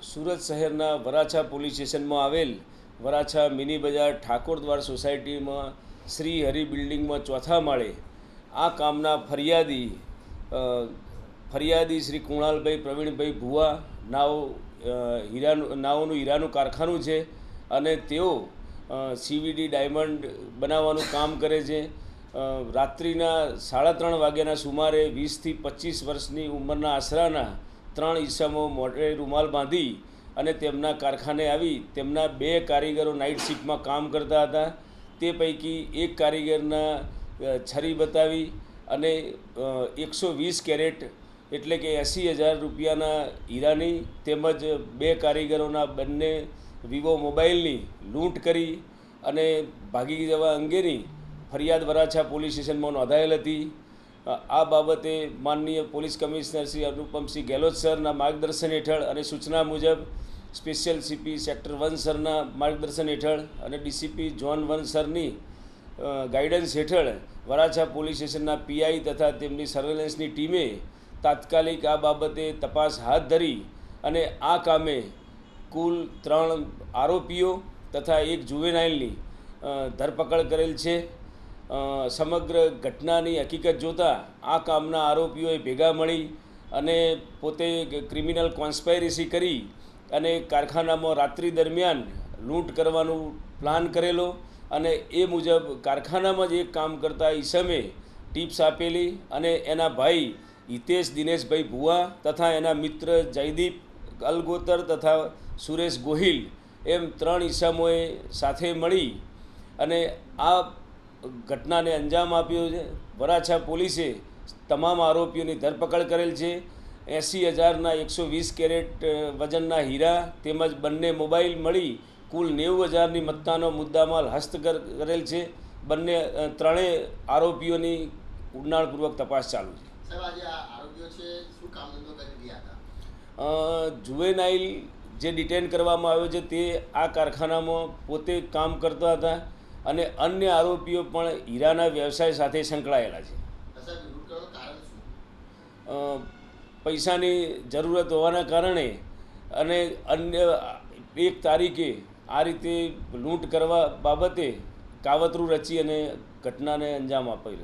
સુરત શહેરના વરાછા પોલીસ સ્ટેશનમાં આવેલ વરાછા મિની બજાર ઠાકોરદ્વાર સોસાયટીમાં શ્રી હરિ બિલ્ડિંગમાં ચોથા માળે આ કામના ફરિયાદી શ્રી કુણાલભાઈ પ્રવીણભાઈ ભુવા નાવોનું હીરાનું કારખાનું છે અને તેઓ CVD ડાયમંડ બનાવવાનું કામ કરે છે. રાત્રિના 3:30 વાગ્યાના સુમારે 20 થી 25 વર્ષની ઉંમરના આશરાના 3 ઈસમો મોઢે રૂમાલ બાંધી અને તેમના કારખાને આવી તેમના 2 કારીગરો નાઇટ શિફ્ટમાં કામ કરતા હતા. તે પૈકી એક કારીગરના છરી બતાવી અને 120 કેરેટ એટલે કે 80,000 રૂપિયાના હીરાની તેમજ 2 કારીગરોના બંને વિવો મોબાઈલની લૂંટ કરી અને ભાગી જવા અંગેની ફરિયાદ વરાછા પોલીસ સ્ટેશનમાં નોંધાયેલ હતી. આ બાબતે માનનીય પોલીસ કમિશનર શ્રી અનુપમસિંહ ગેહલોત સરના માર્ગદર્શન હેઠળ અને સૂચના મુજબ સ્પેશિયલ CP સેક્ટર 1 સરના માર્ગદર્શન હેઠળ અને DCP ઝોન 1 સરની ગાઈડન્સ હેઠળ વરાછા પોલીસ સ્ટેશનના PI તથા તેમની સર્વેલન્સની ટીમે તાત્કાલિક આ બાબતે તપાસ હાથ ધરી અને આ કામે કુલ 3 આરોપીઓ તથા 1 જુવેનાઇલની ધરપકડ કરેલ છે. સમગ્ર ઘટનાની હકીકત જોતાં આ કામના આરોપીઓએ ભેગા મળી અને પોતે ક્રિમિનલ કોન્સ્પાયરસી કરી અને કારખાનામાં રાત્રિ દરમિયાન લૂંટ કરવાનું પ્લાન કરેલો અને એ મુજબ કારખાનામાં જ એક કામ કરતા ઈસમે ટિપ્સ આપેલી અને એના ભાઈ હિતેશ દિનેશભાઈ ભુવા તથા એના મિત્ર જયદીપ અલગોતર તથા સુરેશ ગોહિલ એમ 3 ઈસમોએ સાથે મળી અને આ ઘટનાને અંજામ આપ્યો છે. વરાછા પોલીસે તમામ આરોપીઓની ધરપકડ કરેલ છે. 80,000ના 120 કેરેટ વજનના હીરા તેમજ બંને મોબાઈલ મળી કુલ 90,000ની મત્તાનો મુદ્દામાલ હસ્તગત કરેલ છે. ત્રણેય આરોપીઓની ઊંડાણપૂર્વક તપાસ ચાલુ છે. જુવેનાઇલ જે ડિટેન કરવામાં આવ્યો છે તે આ કારખાનામાં પોતે કામ કરતા હતા અને અન્ય આરોપીઓ પણ હીરાના વ્યવસાય સાથે સંકળાયેલા છે. પૈસાની જરૂરત હોવાના કારણે અને અન્ય 1 તારીખે આ રીતે લૂંટ કરવા બાબતે કાવતરું રચી અને ઘટનાને અંજામ આપેલ.